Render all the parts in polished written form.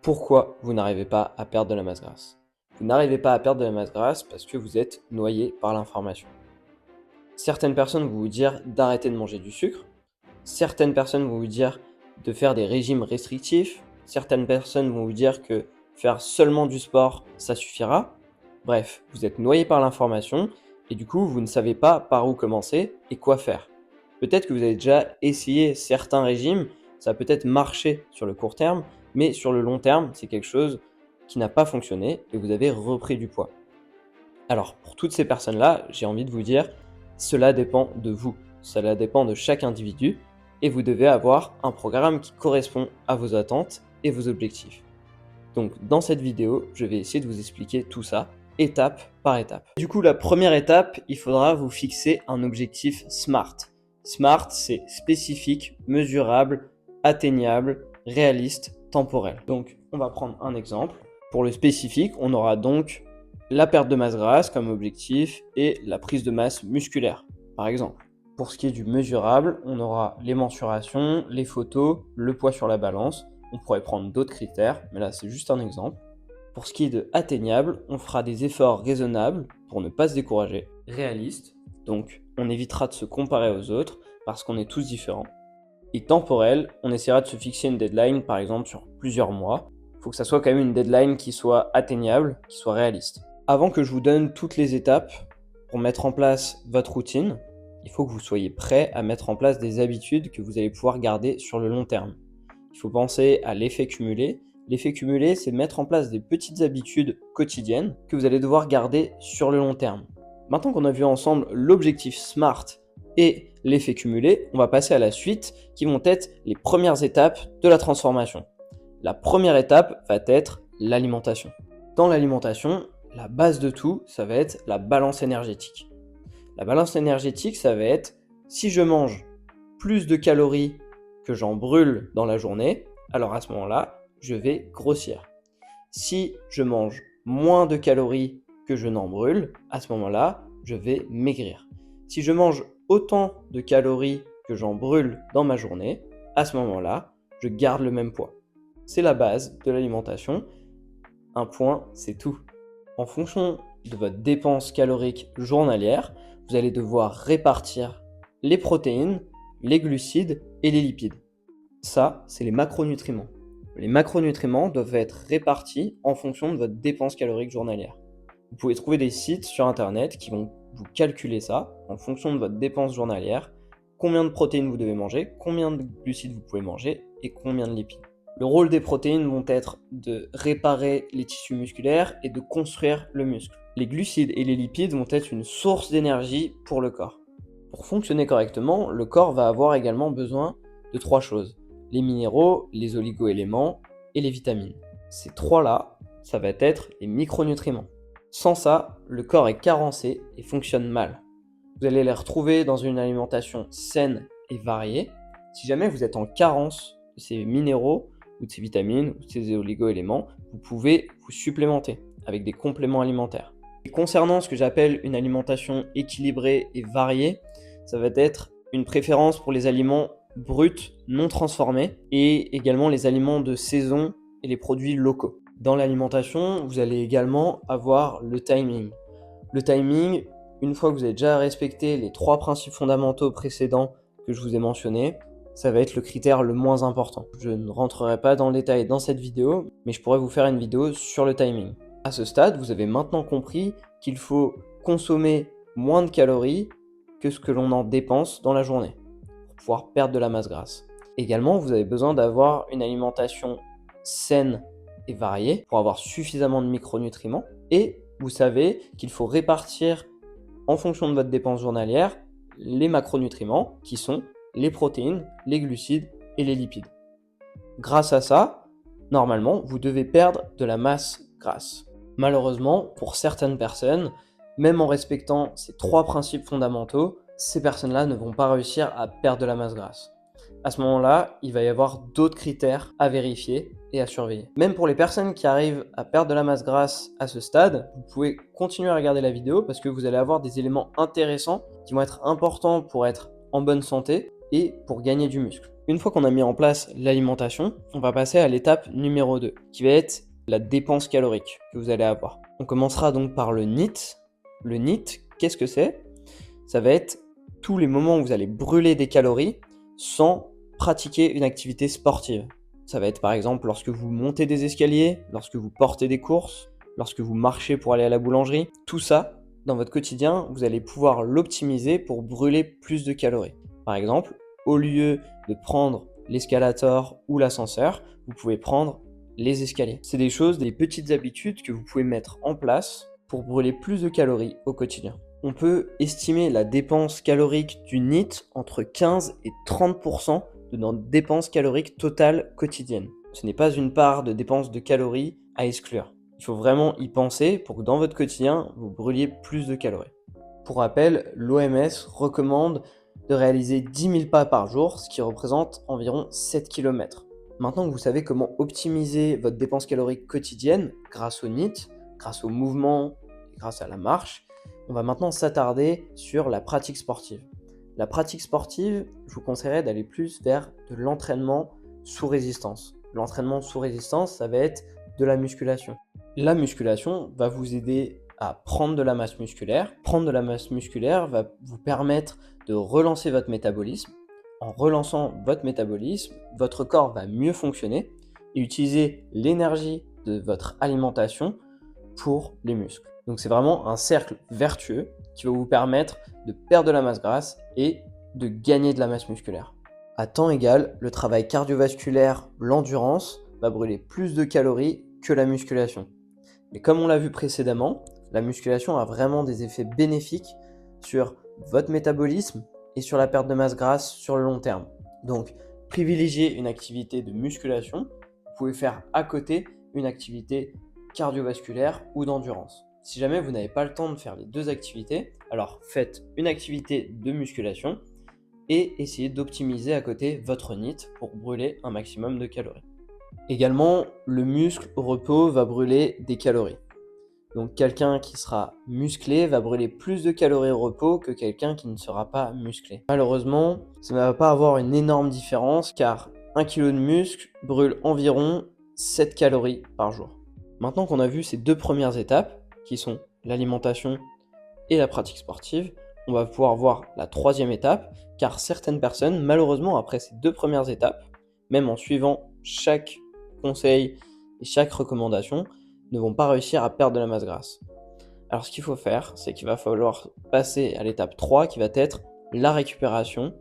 Pourquoi vous n'arrivez pas à perdre de la masse grasse? Vous n'arrivez pas à perdre de la masse grasse parce que vous êtes noyé par l'information. Certaines personnes vont vous dire d'arrêter de manger du sucre. Certaines personnes vont vous dire de faire des régimes restrictifs. Certaines personnes vont vous dire que faire seulement du sport, ça suffira. Bref, vous êtes noyé par l'information et du coup, vous ne savez pas par où commencer et quoi faire. Peut-être que vous avez déjà essayé certains régimes, ça a peut-être marché sur le court terme, mais sur le long terme, c'est quelque chose qui n'a pas fonctionné et vous avez repris du poids. Alors, pour toutes ces personnes-là, j'ai envie de vous dire, cela dépend de vous, cela dépend de chaque individu et vous devez avoir un programme qui correspond à vos attentes et vos objectifs. Donc, dans cette vidéo, je vais essayer de vous expliquer tout ça, étape par étape. Du coup, la première étape, il faudra vous fixer un objectif SMART. SMART, c'est spécifique, mesurable, atteignable, réaliste, temporel. Donc, on va prendre un exemple. Pour le spécifique, on aura donc la perte de masse grasse comme objectif et la prise de masse musculaire, par exemple. Pour ce qui est du mesurable, on aura les mensurations, les photos, le poids sur la balance. On pourrait prendre d'autres critères, mais là c'est juste un exemple. Pour ce qui est de atteignable, on fera des efforts raisonnables pour ne pas se décourager. Réaliste, donc on évitera de se comparer aux autres parce qu'on est tous différents. Et temporel, on essaiera de se fixer une deadline par exemple sur plusieurs mois. Il faut que ça soit quand même une deadline qui soit atteignable, qui soit réaliste. Avant que je vous donne toutes les étapes pour mettre en place votre routine, il faut que vous soyez prêt à mettre en place des habitudes que vous allez pouvoir garder sur le long terme. Il faut penser à l'effet cumulé. L'effet cumulé, c'est mettre en place des petites habitudes quotidiennes que vous allez devoir garder sur le long terme. Maintenant qu'on a vu ensemble l'objectif SMART et l'effet cumulé, on va passer à la suite qui vont être les premières étapes de la transformation. La première étape va être l'alimentation. Dans l'alimentation, la base de tout, ça va être la balance énergétique. La balance énergétique, ça va être si je mange plus de calories que j'en brûle dans la journée, alors à ce moment-là, je vais grossir. Si je mange moins de calories que je n'en brûle, à ce moment-là, je vais maigrir. Si je mange autant de calories que j'en brûle dans ma journée, à ce moment-là, je garde le même poids. C'est la base de l'alimentation. Un point, c'est tout. En fonction de votre dépense calorique journalière, vous allez devoir répartir les protéines, les glucides et les lipides. Ça, c'est les macronutriments. Les macronutriments doivent être répartis en fonction de votre dépense calorique journalière. Vous pouvez trouver des sites sur internet qui vont vous calculer ça en fonction de votre dépense journalière, combien de protéines vous devez manger, combien de glucides vous pouvez manger et combien de lipides. Le rôle des protéines vont être de réparer les tissus musculaires et de construire le muscle. Les glucides et les lipides vont être une source d'énergie pour le corps. Pour fonctionner correctement, le corps va avoir également besoin de 3 choses. Les minéraux, les oligo-éléments et les vitamines. Ces 3-là, ça va être les micronutriments. Sans ça, le corps est carencé et fonctionne mal. Vous allez les retrouver dans une alimentation saine et variée. Si jamais vous êtes en carence de ces minéraux ou de ces vitamines ou de ces oligo-éléments, vous pouvez vous supplémenter avec des compléments alimentaires. Et concernant ce que j'appelle une alimentation équilibrée et variée, ça va être une préférence pour les aliments bruts, non transformés, et également les aliments de saison et les produits locaux. Dans l'alimentation, vous allez également avoir le timing. Le timing, une fois que vous avez déjà respecté les 3 principes fondamentaux précédents que je vous ai mentionnés, ça va être le critère le moins important. Je ne rentrerai pas dans le détail dans cette vidéo, mais je pourrais vous faire une vidéo sur le timing. À ce stade, vous avez maintenant compris qu'il faut consommer moins de calories que ce que l'on en dépense dans la journée pour pouvoir perdre de la masse grasse. Également, vous avez besoin d'avoir une alimentation saine et variée pour avoir suffisamment de micronutriments. Et vous savez qu'il faut répartir en fonction de votre dépense journalière les macronutriments qui sont les protéines, les glucides et les lipides. Grâce à ça, normalement, vous devez perdre de la masse grasse. Malheureusement, pour certaines personnes, même en respectant ces 3 principes fondamentaux, ces personnes-là ne vont pas réussir à perdre de la masse grasse. À ce moment-là, il va y avoir d'autres critères à vérifier et à surveiller. Même pour les personnes qui arrivent à perdre de la masse grasse à ce stade, vous pouvez continuer à regarder la vidéo parce que vous allez avoir des éléments intéressants qui vont être importants pour être en bonne santé et pour gagner du muscle. Une fois qu'on a mis en place l'alimentation, on va passer à l'étape numéro 2, qui va être la dépense calorique que vous allez avoir. On commencera donc par le NEAT. Le NEAT, qu'est-ce que c'est? Ça va être tous les moments où vous allez brûler des calories sans pratiquer une activité sportive. Ça va être par exemple lorsque vous montez des escaliers, lorsque vous portez des courses, lorsque vous marchez pour aller à la boulangerie. Tout ça, dans votre quotidien, vous allez pouvoir l'optimiser pour brûler plus de calories. Par exemple, au lieu de prendre l'escalator ou l'ascenseur, vous pouvez prendre les escaliers. C'est des choses, des petites habitudes que vous pouvez mettre en place pour brûler plus de calories au quotidien. On peut estimer la dépense calorique du NEAT entre 15 et 30% de notre dépense calorique totale quotidienne. Ce n'est pas une part de dépense de calories à exclure. Il faut vraiment y penser pour que dans votre quotidien, vous brûliez plus de calories. Pour rappel, l'OMS recommande de réaliser 10 000 pas par jour, ce qui représente environ 7 km. Maintenant que vous savez comment optimiser votre dépense calorique quotidienne grâce au NEAT, grâce au mouvement et grâce à la marche, on va maintenant s'attarder sur la pratique sportive. La pratique sportive, je vous conseillerais d'aller plus vers de l'entraînement sous résistance. L'entraînement sous résistance, ça va être de la musculation. La musculation va vous aider à prendre de la masse musculaire. Prendre de la masse musculaire va vous permettre de relancer votre métabolisme. En relançant votre métabolisme, votre corps va mieux fonctionner et utiliser l'énergie de votre alimentation pour les muscles. Donc c'est vraiment un cercle vertueux qui va vous permettre de perdre de la masse grasse et de gagner de la masse musculaire. À temps égal, le travail cardiovasculaire, l'endurance, va brûler plus de calories que la musculation. Mais comme on l'a vu précédemment, la musculation a vraiment des effets bénéfiques sur votre métabolisme et sur la perte de masse grasse sur le long terme. Donc, privilégiez une activité de musculation. Vous pouvez faire à côté une activité cardiovasculaire ou d'endurance. Si jamais vous n'avez pas le temps de faire les deux activités, alors faites une activité de musculation et essayez d'optimiser à côté votre NEAT pour brûler un maximum de calories. Également, le muscle au repos va brûler des calories. Donc quelqu'un qui sera musclé va brûler plus de calories au repos que quelqu'un qui ne sera pas musclé. Malheureusement, ça ne va pas avoir une énorme différence car 1 kg de muscle brûle environ 7 calories par jour. Maintenant qu'on a vu ces deux premières étapes, qui sont l'alimentation et la pratique sportive, on va pouvoir voir la troisième étape, car certaines personnes, malheureusement, après ces deux premières étapes, même en suivant chaque conseil et chaque recommandation, ne vont pas réussir à perdre de la masse grasse. Alors ce qu'il faut faire, c'est qu'il va falloir passer à l'étape 3, qui va être la récupération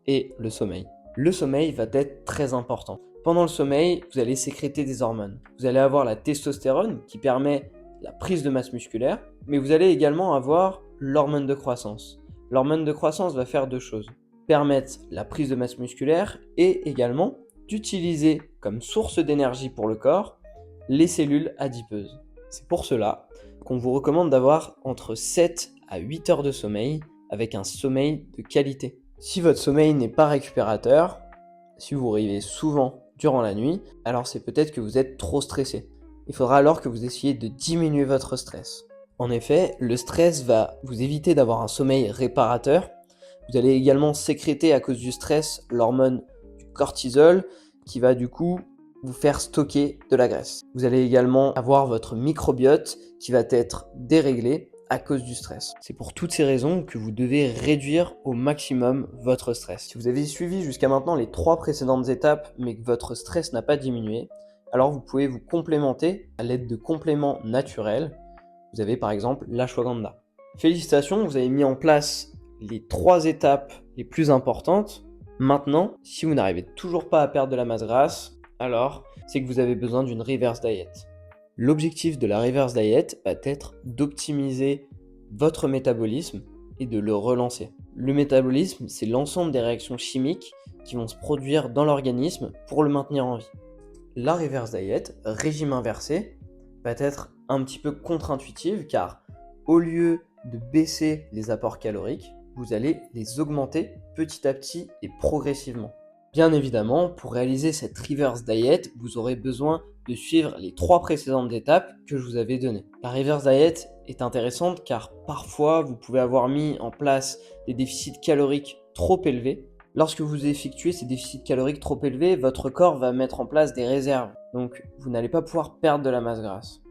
et le sommeil. Le sommeil va être très important. Pendant le sommeil, vous allez sécréter des hormones. Vous allez avoir la testostérone qui permet la prise de masse musculaire, mais vous allez également avoir l'hormone de croissance. L'hormone de croissance va faire deux choses. Permettre la prise de masse musculaire et également d'utiliser comme source d'énergie pour le corps les cellules adipeuses. C'est pour cela qu'on vous recommande d'avoir entre 7 à 8 heures de sommeil avec un sommeil de qualité. Si votre sommeil n'est pas récupérateur, si vous rêvez souvent durant la nuit, alors c'est peut-être que vous êtes trop stressé. Il faudra alors que vous essayiez de diminuer votre stress. En effet, le stress va vous éviter d'avoir un sommeil réparateur. Vous allez également sécréter à cause du stress l'hormone du cortisol qui va du coup vous faire stocker de la graisse. Vous allez également avoir votre microbiote qui va être déréglé à cause du stress. C'est pour toutes ces raisons que vous devez réduire au maximum votre stress. Si vous avez suivi jusqu'à maintenant les 3 précédentes étapes mais que votre stress n'a pas diminué, alors vous pouvez vous complémenter à l'aide de compléments naturels. Vous avez par exemple l'ashwagandha. Félicitations, vous avez mis en place les 3 étapes les plus importantes. Maintenant, si vous n'arrivez toujours pas à perdre de la masse grasse, alors c'est que vous avez besoin d'une reverse diet. L'objectif de la reverse diet va être d'optimiser votre métabolisme et de le relancer. Le métabolisme, c'est l'ensemble des réactions chimiques qui vont se produire dans l'organisme pour le maintenir en vie. La reverse diet, régime inversé, va être un petit peu contre-intuitive car au lieu de baisser les apports caloriques, vous allez les augmenter petit à petit et progressivement. Bien évidemment, pour réaliser cette reverse diet, vous aurez besoin de suivre les 3 précédentes étapes que je vous avais données. La reverse diet est intéressante car parfois vous pouvez avoir mis en place des déficits caloriques trop élevés Lorsque vous effectuez ces déficits caloriques trop élevés, votre corps va mettre en place des réserves. Donc, vous n'allez pas pouvoir perdre de la masse grasse.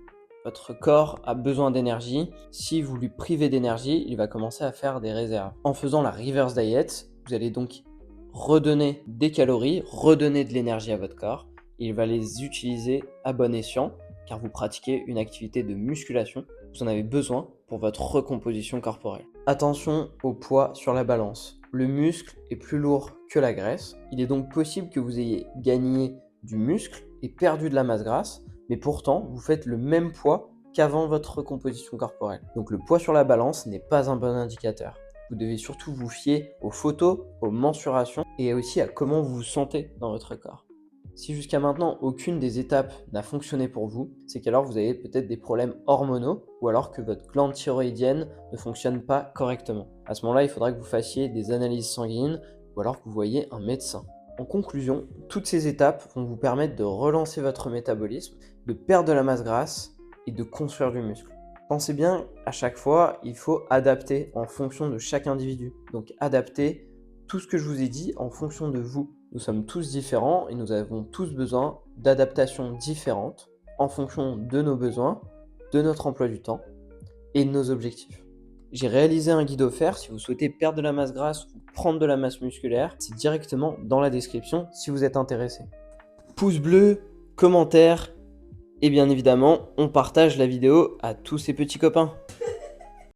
Votre corps a besoin d'énergie. Si vous lui privez d'énergie, il va commencer à faire des réserves. En faisant la reverse diet, vous allez donc redonner des calories, redonner de l'énergie à votre corps. Il va les utiliser à bon escient, car vous pratiquez une activité de musculation. Vous en avez besoin pour votre recomposition corporelle. Attention au poids sur la balance. Le muscle est plus lourd que la graisse. Il est donc possible que vous ayez gagné du muscle et perdu de la masse grasse, mais pourtant, vous faites le même poids qu'avant votre recomposition corporelle. Donc le poids sur la balance n'est pas un bon indicateur. Vous devez surtout vous fier aux photos, aux mensurations et aussi à comment vous vous sentez dans votre corps. Si jusqu'à maintenant aucune des étapes n'a fonctionné pour vous, c'est qu'alors vous avez peut-être des problèmes hormonaux ou alors que votre glande thyroïdienne ne fonctionne pas correctement. À ce moment-là, il faudra que vous fassiez des analyses sanguines ou alors que vous voyez un médecin. En conclusion, toutes ces étapes vont vous permettre de relancer votre métabolisme, de perdre de la masse grasse et de construire du muscle. Pensez bien, à chaque fois, il faut adapter en fonction de chaque individu. Donc adapter tout ce que je vous ai dit en fonction de vous. Nous sommes tous différents et nous avons tous besoin d'adaptations différentes en fonction de nos besoins, de notre emploi du temps et de nos objectifs. J'ai réalisé un guide offert si vous souhaitez perdre de la masse grasse ou prendre de la masse musculaire. C'est directement dans la description si vous êtes intéressé. Pouce bleu, commentaire et bien évidemment, on partage la vidéo à tous ces petits copains.